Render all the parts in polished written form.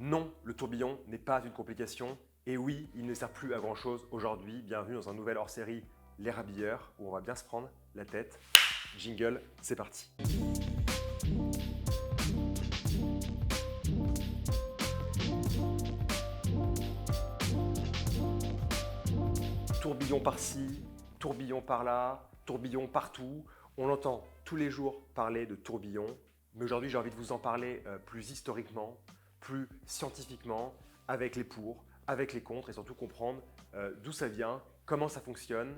Non, le tourbillon n'est pas une complication. Et oui, il ne sert plus à grand chose aujourd'hui. Bienvenue dans un nouvel hors-série Les Rabilleurs où on va bien se prendre la tête. Jingle, c'est parti. Tourbillon par-ci, tourbillon par-là, tourbillon partout. On entend tous les jours parler de tourbillon, mais aujourd'hui j'ai envie de vous en parler plus historiquement, plus scientifiquement, avec les pour, avec les contre et surtout comprendre d'où ça vient, comment ça fonctionne.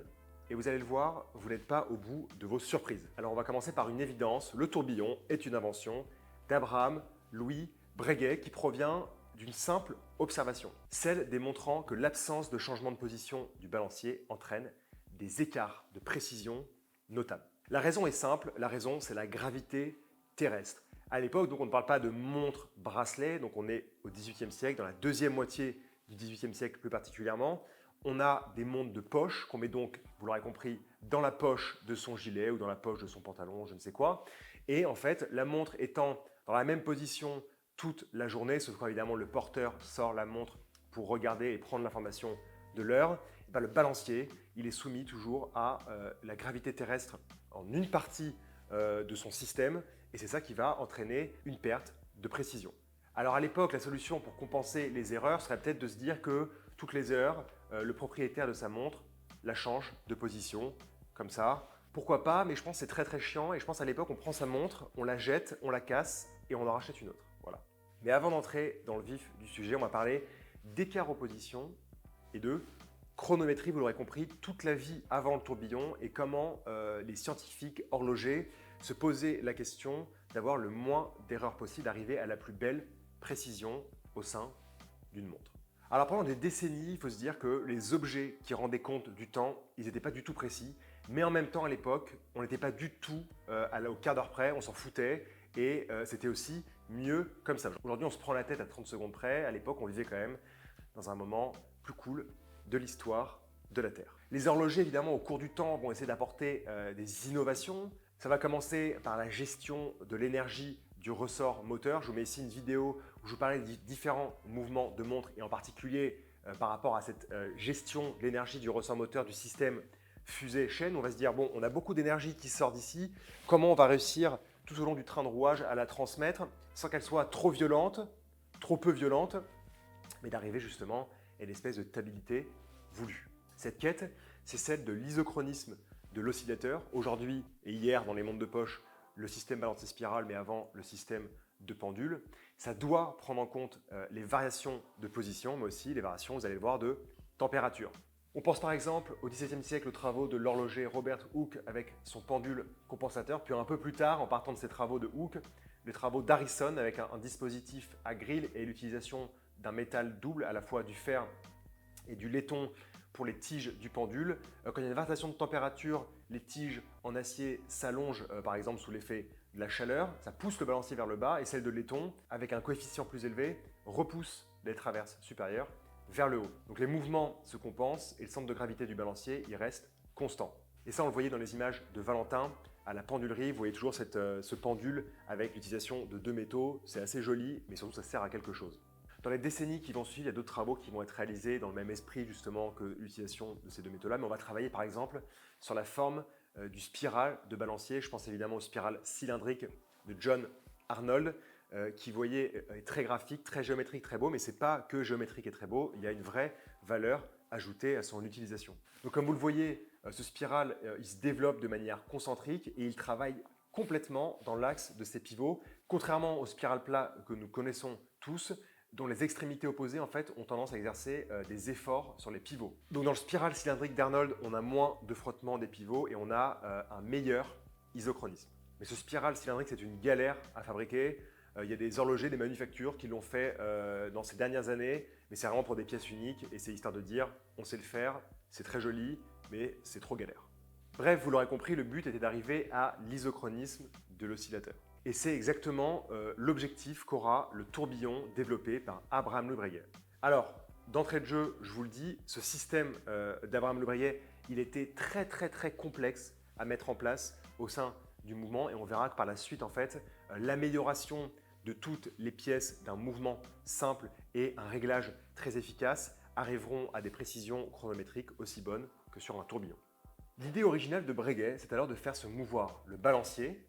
Et vous allez le voir, vous n'êtes pas au bout de vos surprises. Alors on va commencer par une évidence, le tourbillon est une invention d'Abraham Louis Breguet qui provient d'une simple observation, celle démontrant que l'absence de changement de position du balancier entraîne des écarts de précision notables. La raison est simple, la raison c'est la gravité terrestre. À l'époque, donc on ne parle pas de montre bracelet, donc on est au XVIIIe siècle, dans la deuxième moitié du XVIIIe siècle plus particulièrement. On a des montres de poche qu'on met donc, vous l'aurez compris, dans la poche de son gilet ou dans la poche de son pantalon, je ne sais quoi. Et en fait, la montre étant dans la même position toute la journée, sauf qu'évidemment le porteur sort la montre pour regarder et prendre l'information de l'heure, le balancier, il est soumis toujours à la gravité terrestre en une partie de son système et c'est ça qui va entraîner une perte de précision. Alors à l'époque, la solution pour compenser les erreurs serait peut-être de se dire que toutes les heures, le propriétaire de sa montre la change de position, comme ça. Pourquoi pas, mais je pense que c'est très chiant et je pense à l'époque on prend sa montre, on la jette, on la casse et on en rachète une autre. Voilà. Mais avant d'entrer dans le vif du sujet, on va parler d'écart opposition et de chronométrie, vous l'aurez compris, toute la vie avant le tourbillon et comment les scientifiques horlogers se posaient la question d'avoir le moins d'erreurs possible, d'arriver à la plus belle précision au sein d'une montre. Alors pendant des décennies, il faut se dire que les objets qui rendaient compte du temps, ils n'étaient pas du tout précis, mais en même temps à l'époque, on n'était pas du tout au quart d'heure près, on s'en foutait et c'était aussi mieux comme ça. Aujourd'hui, on se prend la tête à 30 secondes près, à l'époque, on vivait quand même dans un moment plus cool de l'histoire de la Terre. Les horlogers, évidemment, au cours du temps, vont essayer d'apporter des innovations. Ça va commencer par la gestion de l'énergie du ressort moteur. Je vous mets ici une vidéo où je vous parlais des différents mouvements de montre et en particulier par rapport à cette gestion de l'énergie du ressort moteur du système fusée-chaîne. On va se dire, bon, on a beaucoup d'énergie qui sort d'ici. Comment on va réussir tout au long du train de rouage à la transmettre sans qu'elle soit trop violente, trop peu violente, mais d'arriver justement à une espèce de stabilité voulue. Cette quête, c'est celle de l'isochronisme de l'oscillateur. Aujourd'hui et hier, dans les montres de poche, le système balancier spirale, mais avant le système de pendule. Ça doit prendre en compte les variations de position, mais aussi les variations, vous allez le voir, de température. On pense par exemple au XVIIe siècle aux travaux de l'horloger Robert Hooke avec son pendule compensateur, puis un peu plus tard, en partant de ces travaux de Hooke, les travaux d'Harrison avec un dispositif à grille et l'utilisation d'un métal double, à la fois du fer et du laiton pour les tiges du pendule. Quand il y a une variation de température, les tiges en acier s'allongent par exemple sous l'effet de la chaleur, ça pousse le balancier vers le bas et celle de laiton, avec un coefficient plus élevé, repousse les traverses supérieures vers le haut. Donc les mouvements se compensent et le centre de gravité du balancier il reste constant. Et ça on le voyait dans les images de Valentin à la pendulerie, vous voyez toujours ce pendule avec l'utilisation de deux métaux, c'est assez joli mais surtout ça sert à quelque chose. Dans les décennies qui vont suivre, il y a d'autres travaux qui vont être réalisés dans le même esprit justement que l'utilisation de ces deux métaux-là, mais on va travailler par exemple sur la forme du spiral de balancier. Je pense évidemment au spiral cylindrique de John Arnold, qui vous voyez est très graphique, très géométrique, très beau, mais ce n'est pas que géométrique et très beau, il y a une vraie valeur ajoutée à son utilisation. Donc comme vous le voyez, ce spiral, il se développe de manière concentrique et il travaille complètement dans l'axe de ses pivots, contrairement au spiral plat que nous connaissons tous, dont les extrémités opposées en fait, ont tendance à exercer des efforts sur les pivots. Donc dans le spiral cylindrique d'Arnold, on a moins de frottement des pivots et on a un meilleur isochronisme. Mais ce spiral cylindrique, c'est une galère à fabriquer. Il y a des horlogers, des manufactures qui l'ont fait dans ces dernières années, mais c'est vraiment pour des pièces uniques et c'est histoire de dire on sait le faire, c'est très joli, mais c'est trop galère. Bref, vous l'aurez compris, le but était d'arriver à l'isochronisme de l'oscillateur. Et c'est exactement l'objectif qu'aura le tourbillon développé par Abraham Louis Breguet. Alors, d'entrée de jeu, je vous le dis, ce système d'Abraham Louis Breguet, il était très complexe à mettre en place au sein du mouvement et on verra que par la suite, en fait, l'amélioration de toutes les pièces d'un mouvement simple et un réglage très efficace arriveront à des précisions chronométriques aussi bonnes que sur un tourbillon. L'idée originale de Breguet, c'est alors de faire se mouvoir le balancier,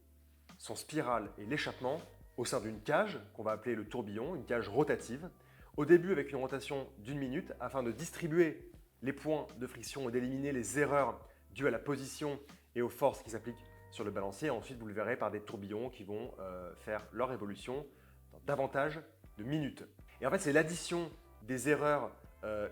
son spirale et l'échappement au sein d'une cage qu'on va appeler le tourbillon, une cage rotative, au début avec une rotation d'1 minute afin de distribuer les points de friction et d'éliminer les erreurs dues à la position et aux forces qui s'appliquent sur le balancier. Ensuite, vous le verrez par des tourbillons qui vont faire leur évolution dans davantage de minutes. Et en fait, c'est l'addition des erreurs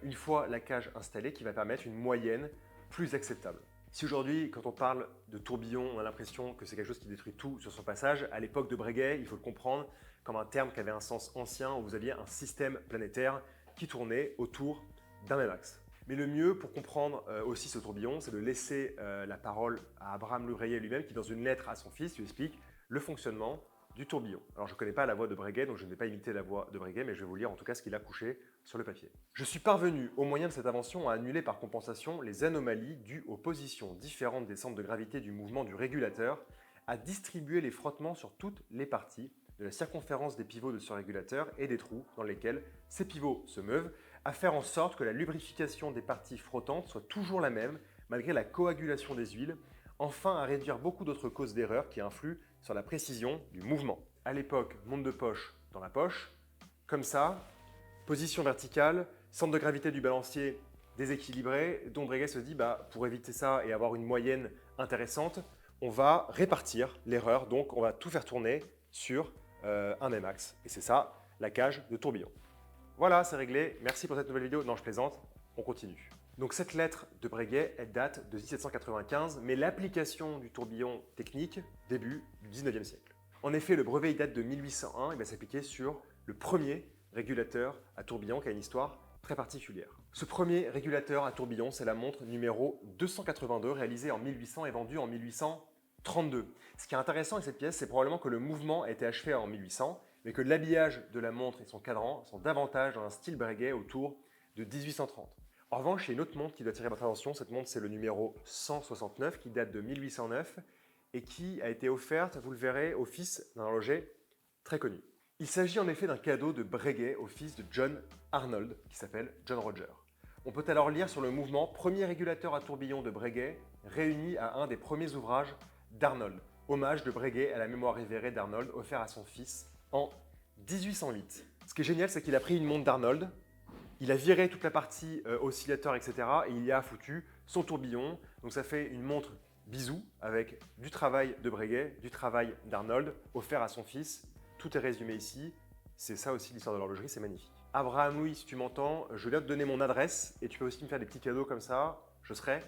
une fois la cage installée qui va permettre une moyenne plus acceptable. Si aujourd'hui, quand on parle de tourbillon, on a l'impression que c'est quelque chose qui détruit tout sur son passage, à l'époque de Breguet, il faut le comprendre comme un terme qui avait un sens ancien où vous aviez un système planétaire qui tournait autour d'un même axe. Mais le mieux pour comprendre aussi ce tourbillon, c'est de laisser la parole à Abraham Louis Breguet lui-même qui, dans une lettre à son fils, lui explique le fonctionnement du tourbillon. Alors je ne connais pas la voix de Breguet, donc je ne vais pas imiter la voix de Breguet, mais je vais vous lire en tout cas ce qu'il a couché sur le papier. Je suis parvenu, au moyen de cette invention, à annuler par compensation les anomalies dues aux positions différentes des centres de gravité du mouvement du régulateur, à distribuer les frottements sur toutes les parties de la circonférence des pivots de ce régulateur et des trous dans lesquels ces pivots se meuvent, à faire en sorte que la lubrification des parties frottantes soit toujours la même, malgré la coagulation des huiles, enfin à réduire beaucoup d'autres causes d'erreur qui influent sur la précision du mouvement. À l'époque, montre de poche dans la poche, comme ça, position verticale, centre de gravité du balancier déséquilibré, dont Breguet se dit, pour éviter ça et avoir une moyenne intéressante, on va répartir l'erreur, donc on va tout faire tourner sur un même axe. Et c'est ça, la cage de tourbillon. Voilà, c'est réglé. Merci pour cette nouvelle vidéo. Non, je plaisante. On continue. Donc cette lettre de Breguet, elle date de 1795, mais l'application du tourbillon technique, début du 19e siècle. En effet, le brevet il date de 1801, il va s'appliquer sur le premier régulateur à tourbillon qui a une histoire très particulière. Ce premier régulateur à tourbillon, c'est la montre numéro 282, réalisée en 1800 et vendue en 1832. Ce qui est intéressant avec cette pièce, c'est probablement que le mouvement a été achevé en 1800, mais que l'habillage de la montre et son cadran sont davantage dans un style Breguet autour de 1830. En revanche, il y a une autre montre qui doit attirer votre attention. Cette montre, c'est le numéro 169 qui date de 1809 et qui a été offerte, vous le verrez, au fils d'un horloger très connu. Il s'agit en effet d'un cadeau de Breguet au fils de John Arnold qui s'appelle John Roger. On peut alors lire sur le mouvement premier régulateur à tourbillon de Breguet réuni à un des premiers ouvrages d'Arnold. Hommage de Breguet à la mémoire révérée d'Arnold offert à son fils en 1808. Ce qui est génial, c'est qu'il a pris une montre d'Arnold, il a viré toute la partie oscillateur, etc. et il y a foutu son tourbillon. Donc ça fait une montre bisou avec du travail de Breguet, du travail d'Arnold offert à son fils. Tout est résumé ici. C'est ça aussi l'histoire de l'horlogerie, c'est magnifique. Abraham Louis, si tu m'entends, je viens te donner mon adresse et tu peux aussi me faire des petits cadeaux comme ça. Je serais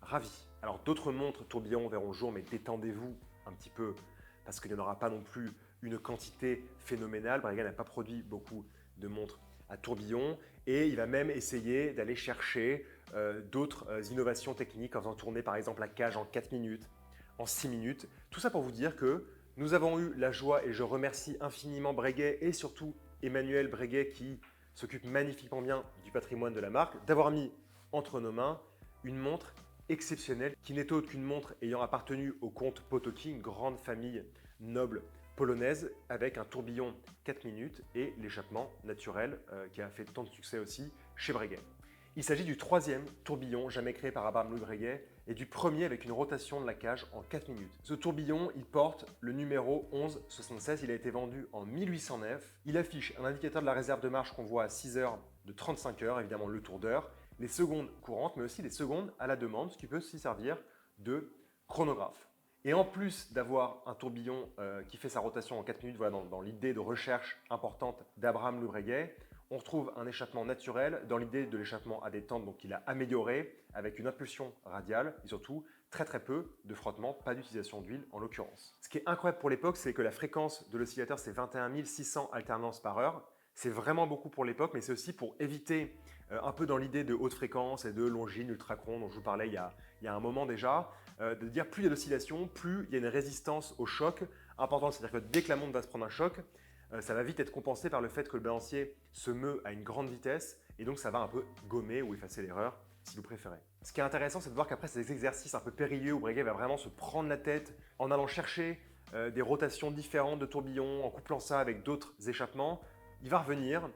ravi. Alors d'autres montres tourbillon verront le jour, mais détendez-vous un petit peu parce qu'il n'y en aura pas non plus une quantité phénoménale. Breguet n'a pas produit beaucoup de montres à tourbillon et il va même essayer d'aller chercher d'autres innovations techniques en faisant tourner par exemple la cage en 4 minutes, en 6 minutes. Tout ça pour vous dire que nous avons eu la joie et je remercie infiniment Breguet et surtout Emmanuel Breguet qui s'occupe magnifiquement bien du patrimoine de la marque, d'avoir mis entre nos mains une montre exceptionnelle qui n'est autre qu'une montre ayant appartenu au comte Potocki, une grande famille noble polonaise avec un tourbillon 4 minutes et l'échappement naturel qui a fait tant de succès aussi chez Breguet. Il s'agit du troisième tourbillon jamais créé par Abraham Louis Breguet et du premier avec une rotation de la cage en 4 minutes. Ce tourbillon, il porte le numéro 1176, il a été vendu en 1809. Il affiche un indicateur de la réserve de marche qu'on voit à 6 heures de 35 heures, évidemment le tour d'heure, les secondes courantes, mais aussi les secondes à la demande, ce qui peut aussi servir de chronographe. Et en plus d'avoir un tourbillon qui fait sa rotation en 4 minutes, voilà, dans l'idée de recherche importante d'Abraham Louis Breguet, on retrouve un échappement naturel dans l'idée de l'échappement à détente, donc il a amélioré avec une impulsion radiale et surtout très peu de frottement, pas d'utilisation d'huile en l'occurrence. Ce qui est incroyable pour l'époque, c'est que la fréquence de l'oscillateur, c'est 21 600 alternances par heure. C'est vraiment beaucoup pour l'époque, mais c'est aussi pour éviter un peu dans l'idée de haute fréquence et de longines, ultrachron dont je vous parlais il y a un moment déjà, de dire plus il y a d'oscillation, plus il y a une résistance au choc importante. C'est-à-dire que dès que la montre va se prendre un choc, ça va vite être compensé par le fait que le balancier se meut à une grande vitesse et donc ça va un peu gommer ou effacer l'erreur si vous préférez. Ce qui est intéressant, c'est de voir qu'après ces exercices un peu périlleux où Breguet va vraiment se prendre la tête en allant chercher des rotations différentes de tourbillons, en couplant ça avec d'autres échappements, il va revenir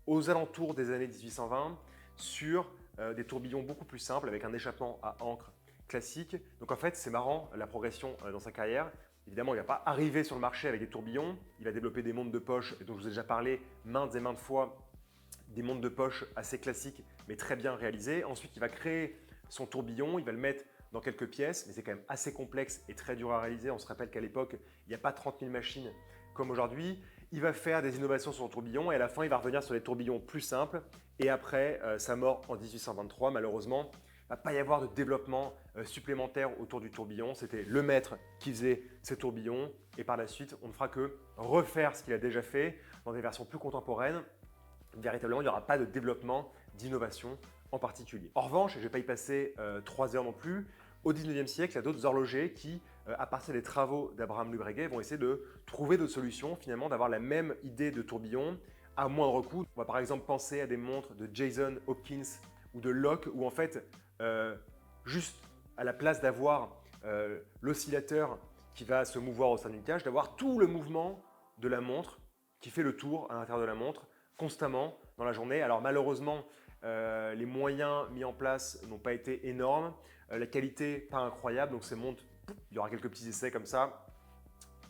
aux alentours des années 1820 sur des tourbillons beaucoup plus simples avec un échappement à encre classique. Donc en fait, c'est marrant la progression dans sa carrière. Évidemment, il ne va pas arriver sur le marché avec des tourbillons. Il va développer des montres de poche, dont je vous ai déjà parlé maintes et maintes fois, des montres de poche assez classiques, mais très bien réalisées. Ensuite, il va créer son tourbillon, il va le mettre dans quelques pièces, mais c'est quand même assez complexe et très dur à réaliser. On se rappelle qu'à l'époque, il n'y a pas 30 000 machines comme aujourd'hui. Il va faire des innovations sur le tourbillon et à la fin, il va revenir sur des tourbillons plus simples. Et après sa mort en 1823, malheureusement, il ne va pas y avoir de développement supplémentaire autour du tourbillon. C'était le maître qui faisait ses tourbillons et par la suite, on ne fera que refaire ce qu'il a déjà fait dans des versions plus contemporaines. Véritablement, il n'y aura pas de développement, d'innovation en particulier. En revanche, et je ne vais pas y passer 3 heures non plus, au 19e siècle, il y a d'autres horlogers qui, à partir des travaux d'Abraham Lubreguet, vont essayer de trouver d'autres solutions, finalement, d'avoir la même idée de tourbillon à moindre coût. On va par exemple penser à des montres de Jason Hopkins ou de Locke, où en fait, juste à la place d'avoir l'oscillateur qui va se mouvoir au sein d'une cage, d'avoir tout le mouvement de la montre qui fait le tour à l'intérieur de la montre constamment dans la journée. Alors malheureusement, les moyens mis en place n'ont pas été énormes, la qualité pas incroyable, donc ces montres, il y aura quelques petits essais comme ça.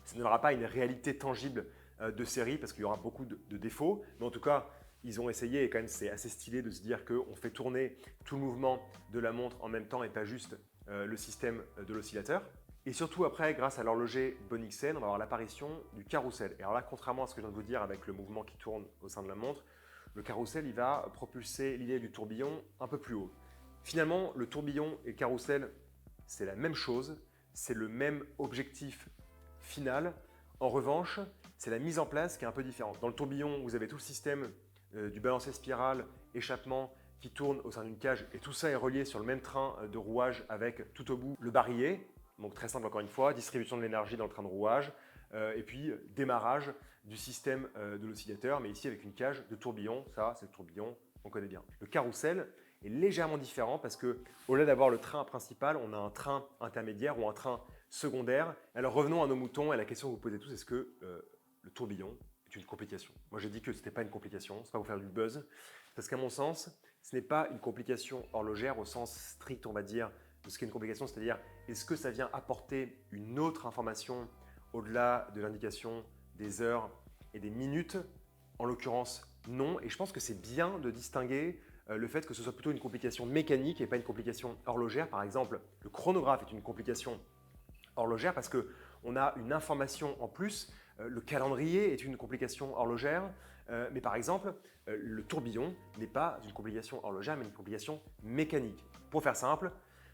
Ça ne donnera pas une réalité tangible de série parce qu'il y aura beaucoup de défauts, mais en tout cas, ils ont essayé et quand même c'est assez stylé de se dire qu'on fait tourner tout le mouvement de la montre en même temps et pas juste le système de l'oscillateur. Et surtout après, grâce à l'horloger Bonixen, on va avoir l'apparition du carrousel. Et alors là, contrairement à ce que je viens de vous dire avec le mouvement qui tourne au sein de la montre, le carrousel, il va propulser l'idée du tourbillon un peu plus haut. Finalement, le tourbillon et le carrousel, c'est la même chose, c'est le même objectif final. En revanche, c'est la mise en place qui est un peu différente. Dans le tourbillon, vous avez tout le système du balancier spirale, échappement qui tourne au sein d'une cage et tout ça est relié sur le même train de rouage avec tout au bout le barillet. Donc très simple encore une fois, distribution de l'énergie dans le train de rouage et puis démarrage du système de l'oscillateur, mais ici avec une cage de tourbillon, ça c'est le tourbillon, on connaît bien. Le carrousel est légèrement différent parce que au lieu d'avoir le train principal, on a un train intermédiaire ou un train secondaire. Alors revenons à nos moutons et à la question que vous posez tous, est-ce que le tourbillon est une complication? Moi j'ai dit que ce n'était pas une complication, c'est pas vous faire du buzz, parce qu'à mon sens, ce n'est pas une complication horlogère au sens strict, on va dire, de ce qu'est une complication, c'est-à-dire est-ce que ça vient apporter une autre information au-delà de l'indication des heures et des minutes? En l'occurrence, non. Et je pense que c'est bien de distinguer le fait que ce soit plutôt une complication mécanique et pas une complication horlogère. Par exemple, le chronographe est une complication horlogère parce qu'on a une information en plus. Le calendrier est une complication horlogère. Mais par exemple, le tourbillon n'est pas une complication horlogère, mais une complication mécanique. Pour faire simple,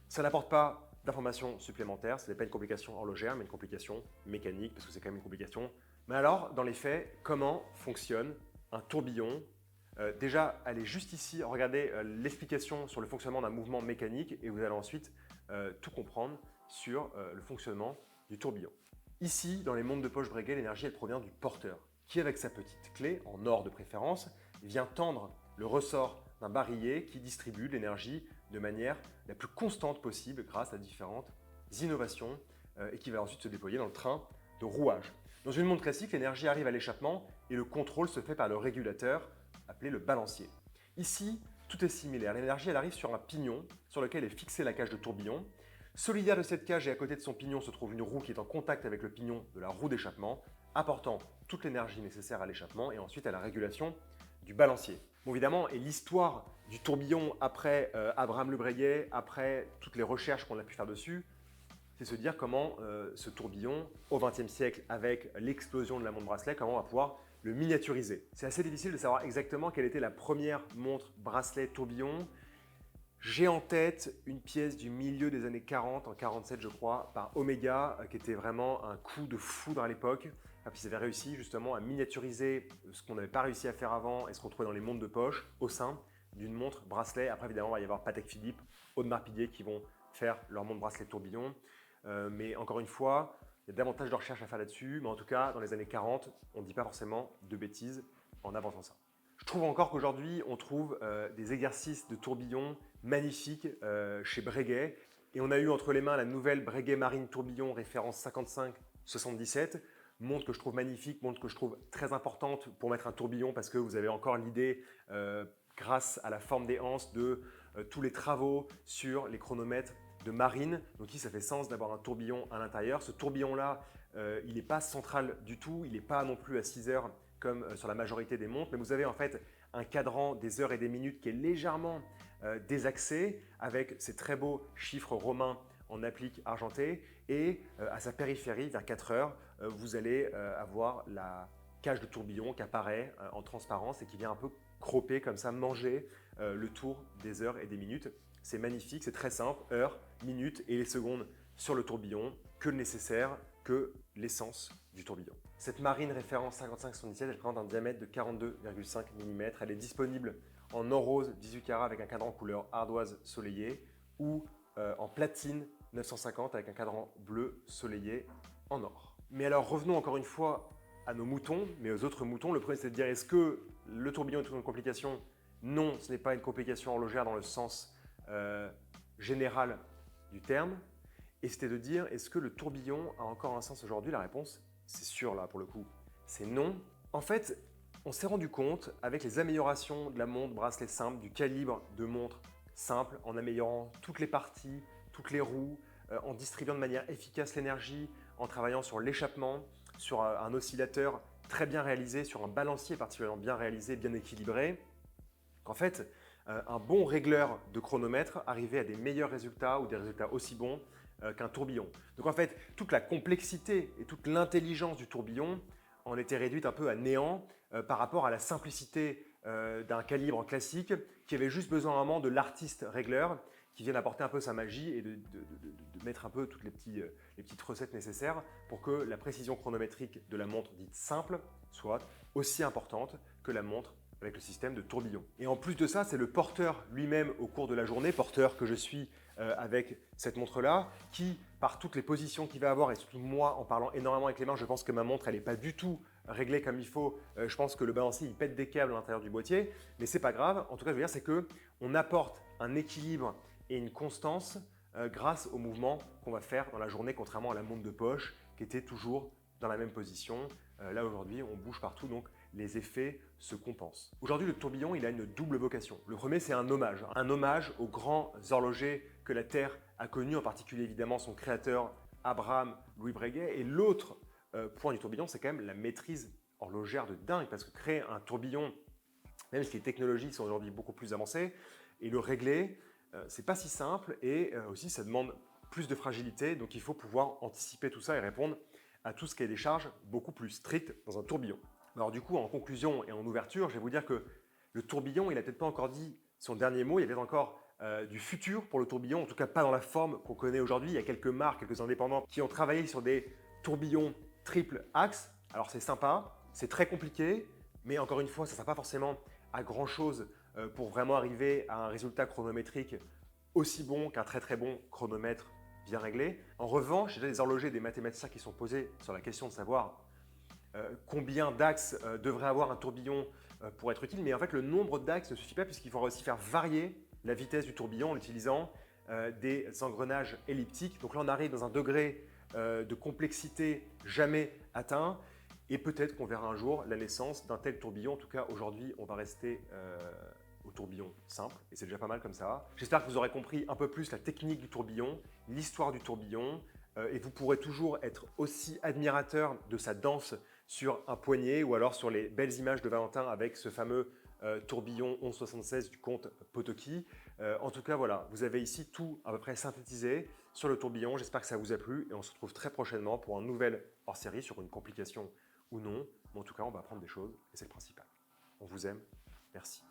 ça n'apporte pas d'informations supplémentaires, ce n'est pas une complication horlogère, mais une complication mécanique, parce que c'est quand même une complication. Mais alors, dans les faits, comment fonctionne un tourbillon? Déjà, allez juste ici, regardez l'explication sur le fonctionnement d'un mouvement mécanique et vous allez ensuite tout comprendre sur le fonctionnement du tourbillon. Ici, dans les montres de poche Breguet, l'énergie elle provient du porteur, qui avec sa petite clé, en or de préférence, vient tendre le ressort d'un barillet qui distribue l'énergie de manière la plus constante possible grâce à différentes innovations et qui va ensuite se déployer dans le train de rouage. Dans une montre classique, l'énergie arrive à l'échappement et le contrôle se fait par le régulateur appelé le balancier. Ici, tout est similaire. L'énergie elle arrive sur un pignon sur lequel est fixée la cage de tourbillon. Solidaire de cette cage et à côté de son pignon se trouve une roue qui est en contact avec le pignon de la roue d'échappement, apportant toute l'énergie nécessaire à l'échappement et ensuite à la régulation du balancier. Bon, évidemment, et l'histoire du tourbillon après Abraham Lubreguet, après toutes les recherches qu'on a pu faire dessus, c'est se dire comment ce tourbillon, au XXe siècle, avec l'explosion de la montre bracelet, comment on va pouvoir le miniaturiser. C'est assez difficile de savoir exactement quelle était la première montre bracelet tourbillon. J'ai en tête une pièce du milieu des années 40, en 47 je crois, par Omega, qui était vraiment un coup de foudre à l'époque. Ils avaient réussi justement à miniaturiser ce qu'on n'avait pas réussi à faire avant et ce qu'on trouvait dans les montres de poche au sein d'une montre bracelet. Après évidemment, il va y avoir Patek Philippe, Audemars Piguet qui vont faire leur montre bracelet tourbillon. Mais encore une fois, il y a davantage de recherches à faire là-dessus. Mais en tout cas, dans les années 40, on ne dit pas forcément de bêtises en avançant ça. Je trouve encore qu'aujourd'hui, on trouve des exercices de tourbillon magnifiques chez Breguet. Et on a eu entre les mains la nouvelle Breguet Marine Tourbillon référence 55 77, montre que je trouve magnifique, montre que je trouve très importante pour mettre un tourbillon parce que vous avez encore l'idée, grâce à la forme des anses, de tous les travaux sur les chronomètres de marine. Donc ici, ça fait sens d'avoir un tourbillon à l'intérieur. Ce tourbillon-là, il n'est pas central du tout, il n'est pas non plus à 6 heures comme sur la majorité des montres, mais vous avez en fait un cadran des heures et des minutes qui est légèrement désaxé avec ces très beaux chiffres romains en applique argenté et à sa périphérie, vers 4 heures, vous allez avoir la cage de tourbillon qui apparaît en transparence et qui vient un peu cropper comme ça, manger le tour des heures et des minutes. C'est magnifique, c'est très simple, heures, minutes et les secondes sur le tourbillon, que le nécessaire, que l'essence du tourbillon. Cette marine référence 5577, elle présente un diamètre de 42,5 mm. Elle est disponible en or rose 18 carats avec un cadran couleur ardoise soleillée ou en platine 950 avec un cadran bleu soleillé en or. Mais alors revenons encore une fois à nos moutons, mais aux autres moutons. Le premier, c'est de dire, est-ce que le tourbillon est une complication? Non, ce n'est pas une complication horlogère dans le sens général du terme. Et c'était de dire, est-ce que le tourbillon a encore un sens aujourd'hui? La réponse, c'est sûr là pour le coup, c'est non. En fait, on s'est rendu compte avec les améliorations de la montre bracelet simple, du calibre de montre simple, en améliorant toutes les parties, toutes les roues, en distribuant de manière efficace l'énergie, en travaillant sur l'échappement, sur un oscillateur très bien réalisé, sur un balancier particulièrement bien réalisé, bien équilibré, qu'en fait, un bon régleur de chronomètre arrivait à des meilleurs résultats ou des résultats aussi bons qu'un tourbillon. Donc en fait, toute la complexité et toute l'intelligence du tourbillon en était réduite un peu à néant par rapport à la simplicité d'un calibre classique qui avait juste besoin à un moment de l'artiste régleur qui vienne apporter un peu sa magie et de mettre un peu toutes les petites recettes nécessaires pour que la précision chronométrique de la montre dite simple soit aussi importante que la montre avec le système de tourbillon. Et en plus de ça, c'est le porteur lui-même au cours de la journée, porteur que je suis avec cette montre-là, qui, par toutes les positions qu'il va avoir, et surtout moi, en parlant énormément avec les mains, je pense que ma montre, elle n'est pas du tout réglée comme il faut. Je pense que le balancier, il pète des câbles à l'intérieur du boîtier, mais c'est pas grave. En tout cas, je veux dire, c'est qu'on apporte un équilibre et une constance grâce au mouvement qu'on va faire dans la journée, contrairement à la montre de poche qui était toujours dans la même position. Là, aujourd'hui, on bouge partout, donc les effets se compensent. Aujourd'hui, le tourbillon, il a une double vocation. Le premier, c'est un hommage aux grands horlogers que la Terre a connus, en particulier évidemment son créateur Abraham Louis Breguet. Et l'autre point du tourbillon, c'est quand même la maîtrise horlogère de dingue, parce que créer un tourbillon, même si les technologies sont aujourd'hui beaucoup plus avancées, et le régler, c'est pas si simple et aussi ça demande plus de fragilité, donc il faut pouvoir anticiper tout ça et répondre à tout ce qui est des charges beaucoup plus strictes dans un tourbillon. Alors du coup, en conclusion et en ouverture, je vais vous dire que le tourbillon, il n'a peut-être pas encore dit son dernier mot, il y a peut-être encore du futur pour le tourbillon, en tout cas pas dans la forme qu'on connaît aujourd'hui. Il y a quelques marques, quelques indépendants qui ont travaillé sur des tourbillons triple axe. Alors c'est sympa, c'est très compliqué, mais encore une fois, ça ne sert pas forcément à grand chose pour vraiment arriver à un résultat chronométrique aussi bon qu'un très très bon chronomètre bien réglé. En revanche, il y a des horlogers, des mathématiciens qui sont posés sur la question de savoir combien d'axes devrait avoir un tourbillon pour être utile. Mais en fait, le nombre d'axes ne suffit pas puisqu'il faudra aussi faire varier la vitesse du tourbillon en utilisant des engrenages elliptiques. Donc là, on arrive dans un degré de complexité jamais atteint. Et peut-être qu'on verra un jour la naissance d'un tel tourbillon. En tout cas, aujourd'hui, on va rester au tourbillon simple, et c'est déjà pas mal comme ça. J'espère que vous aurez compris un peu plus la technique du tourbillon, l'histoire du tourbillon, et vous pourrez toujours être aussi admirateur de sa danse sur un poignet ou alors sur les belles images de Valentin avec ce fameux tourbillon 1176 du comte Potocki. En tout cas, voilà, vous avez ici tout à peu près synthétisé sur le tourbillon. J'espère que ça vous a plu et on se retrouve très prochainement pour un nouvel hors-série sur une complication ou non. Mais en tout cas, on va apprendre des choses et c'est le principal. On vous aime. Merci.